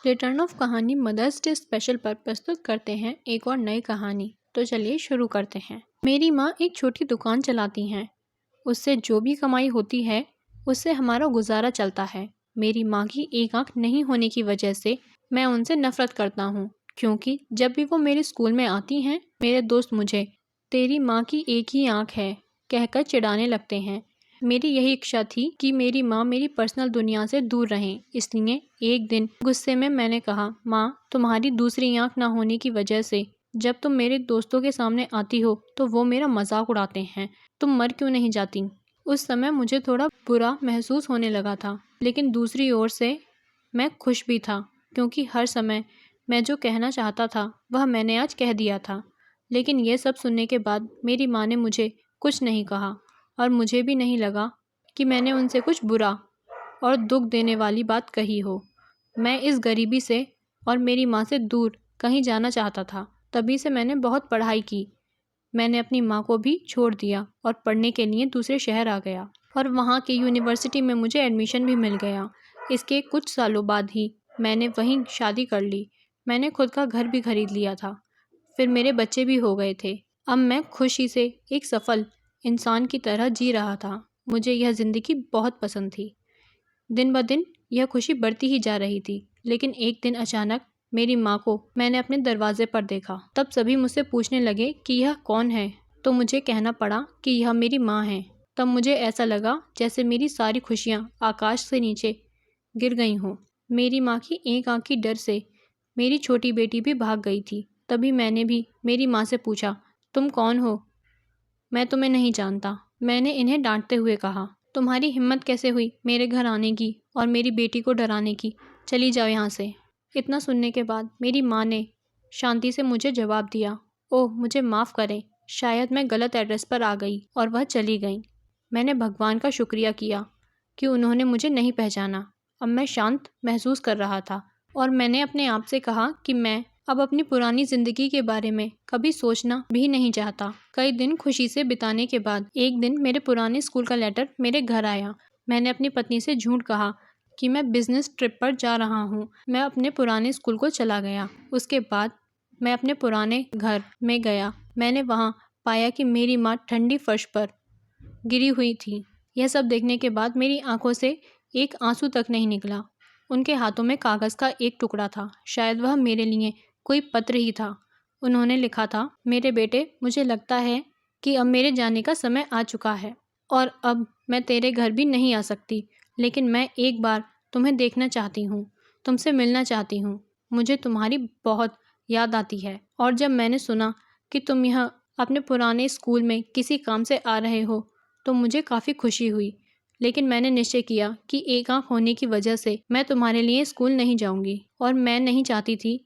Return of कहानी mother's day special पर प्रस्तुत करते हैं एक और नई कहानी। तो चलिए शुरू करते हैं। मेरी माँ एक छोटी दुकान चलाती हैं। उससे जो भी कमाई होती है उससे हमारा गुजारा चलता है। मेरी माँ की एक आंख नहीं होने की वजह से मैं उनसे नफरत करता हूँ, क्योंकि जब भी वो मेरे स्कूल में आती हैं मेरे दोस्त मुझे तेरी माँ की एक ही आंख है कहकर चिढ़ाने लगते हैं। मेरी यही इच्छा थी कि मेरी माँ मेरी पर्सनल दुनिया से दूर रहें। इसलिए एक दिन गुस्से में मैंने कहा, माँ, तुम्हारी दूसरी आंख ना होने की वजह से जब तुम मेरे दोस्तों के सामने आती हो तो वो मेरा मजाक उड़ाते हैं। तुम मर क्यों नहीं जाती? उस समय मुझे थोड़ा बुरा महसूस होने लगा था, लेकिन दूसरी ओर से मैं खुश भी था, क्योंकि हर समय मैं जो कहना चाहता था वह मैंने आज कह दिया था। लेकिन यह सब सुनने के बाद मेरी माँ ने मुझे कुछ नहीं कहा और मुझे भी नहीं लगा कि मैंने उनसे कुछ बुरा और दुख देने वाली बात कही हो। मैं इस गरीबी से और मेरी माँ से दूर कहीं जाना चाहता था। तभी से मैंने बहुत पढ़ाई की। मैंने अपनी माँ को भी छोड़ दिया और पढ़ने के लिए दूसरे शहर आ गया और वहाँ की यूनिवर्सिटी में मुझे एडमिशन भी मिल गया। इसके कुछ सालों बाद ही मैंने वहीं शादी कर ली। मैंने खुद का घर भी खरीद लिया था। फिर मेरे बच्चे भी हो गए थे। अब मैं खुशी से एक सफल इंसान की तरह जी रहा था। मुझे यह ज़िंदगी बहुत पसंद थी। दिन ब दिन यह खुशी बढ़ती ही जा रही थी। लेकिन एक दिन अचानक मेरी माँ को मैंने अपने दरवाजे पर देखा। तब सभी मुझसे पूछने लगे कि यह कौन है, तो मुझे कहना पड़ा कि यह मेरी माँ है। तब मुझे ऐसा लगा जैसे मेरी सारी खुशियाँ आकाश से नीचे गिर गई हों। मेरी माँ की एक आँख की डर से मेरी छोटी बेटी भी भाग गई थी। तभी मैंने भी मेरी माँ से पूछा, तुम कौन हो? मैं तुम्हें नहीं जानता, मैंने इन्हें डांटते हुए कहा। तुम्हारी हिम्मत कैसे हुई मेरे घर आने की और मेरी बेटी को डराने की? चली जाओ यहाँ से। इतना सुनने के बाद मेरी माँ ने शांति से मुझे जवाब दिया, ओह मुझे माफ़ करें, शायद मैं गलत एड्रेस पर आ गई, और वह चली गई। मैंने भगवान का शुक्रिया किया कि उन्होंने मुझे नहीं पहचाना। अब मैं शांत महसूस कर रहा था और मैंने अपने आप से कहा कि मैं अब अपनी पुरानी ज़िंदगी के बारे में कभी सोचना भी नहीं चाहता। कई दिन खुशी से बिताने के बाद एक दिन मेरे पुराने स्कूल का लेटर मेरे घर आया। मैंने अपनी पत्नी से झूठ कहा कि मैं बिजनेस ट्रिप पर जा रहा हूँ। मैं अपने पुराने स्कूल को चला गया। उसके बाद मैं अपने पुराने घर में गया। मैंने वहाँ पाया कि मेरी माँ ठंडी फर्श पर गिरी हुई थी। यह सब देखने के बाद मेरी आंखों से एक आंसू तक नहीं निकला। उनके हाथों में कागज़ का एक टुकड़ा था। शायद वह मेरे लिए कोई पत्र ही था। उन्होंने लिखा था, मेरे बेटे, मुझे लगता है कि अब मेरे जाने का समय आ चुका है और अब मैं तेरे घर भी नहीं आ सकती, लेकिन मैं एक बार तुम्हें देखना चाहती हूँ, तुमसे मिलना चाहती हूँ। मुझे तुम्हारी बहुत याद आती है और जब मैंने सुना कि तुम यहाँ अपने पुराने स्कूल में किसी काम से आ रहे हो तो मुझे काफ़ी खुशी हुई। लेकिन मैंने निश्चय किया कि एक आंख होने की वजह से मैं तुम्हारे लिए स्कूल नहीं जाऊंगी और मैं नहीं चाहती थी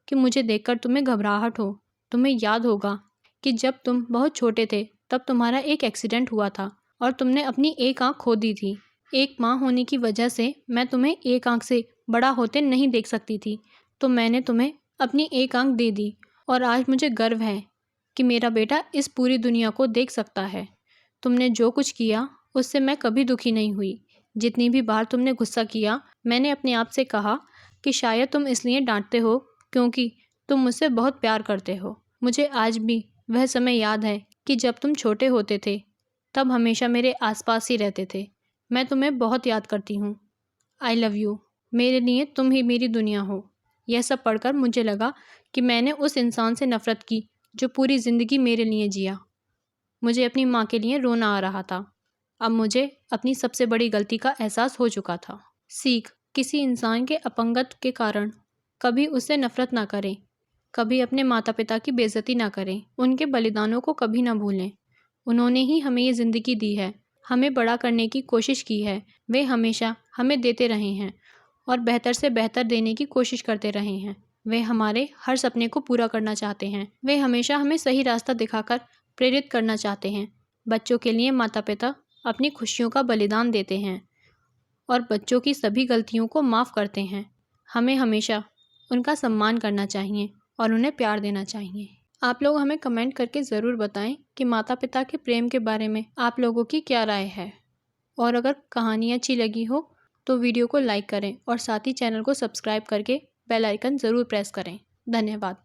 कि मुझे देखकर तुम्हें घबराहट हो। तुम्हें याद होगा कि जब तुम बहुत छोटे थे तब तुम्हारा एक एक्सीडेंट हुआ था और तुमने अपनी एक आंख खो दी थी। एक माँ होने की वजह से मैं तुम्हें एक आंख से बड़ा होते नहीं देख सकती थी, तो मैंने तुम्हें अपनी एक आंख दे दी और आज मुझे गर्व है कि मेरा बेटा इस पूरी दुनिया को देख सकता है। तुमने जो कुछ किया उससे मैं कभी दुखी नहीं हुई। जितनी भी बार तुमने गुस्सा किया, मैंने अपने आप से कहा कि शायद तुम इसलिए डांटते हो क्योंकि तुम मुझसे बहुत प्यार करते हो। मुझे आज भी वह समय याद है कि जब तुम छोटे होते थे तब हमेशा मेरे आसपास ही रहते थे। मैं तुम्हें बहुत याद करती हूँ। I love you. मेरे लिए तुम ही मेरी दुनिया हो। यह सब पढ़कर मुझे लगा कि मैंने उस इंसान से नफरत की जो पूरी ज़िंदगी मेरे लिए जिया। मुझे अपनी माँ के लिए रोना आ रहा था। अब मुझे अपनी सबसे बड़ी गलती का एहसास हो चुका था। सीख, किसी इंसान के अपंगत्व के कारण कभी उससे नफरत ना करें, कभी अपने माता पिता की बेइज्जती ना करें, उनके बलिदानों को कभी ना भूलें। उन्होंने ही हमें ये ज़िंदगी दी है, हमें बड़ा करने की कोशिश की है। वे हमेशा हमें देते रहे हैं और बेहतर से बेहतर देने की कोशिश करते रहे हैं। वे हमारे हर सपने को पूरा करना चाहते हैं। वे हमेशा हमें सही रास्ता दिखाकर प्रेरित करना चाहते हैं। बच्चों के लिए माता पिता अपनी खुशियों का बलिदान देते हैं और बच्चों की सभी गलतियों को माफ़ करते हैं। हमें हमेशा उनका सम्मान करना चाहिए और उन्हें प्यार देना चाहिए। आप लोग हमें कमेंट करके ज़रूर बताएं कि माता पिता के प्रेम के बारे में आप लोगों की क्या राय है। और अगर कहानी अच्छी लगी हो तो वीडियो को लाइक करें और साथ ही चैनल को सब्सक्राइब करके बेल आइकन ज़रूर प्रेस करें। धन्यवाद।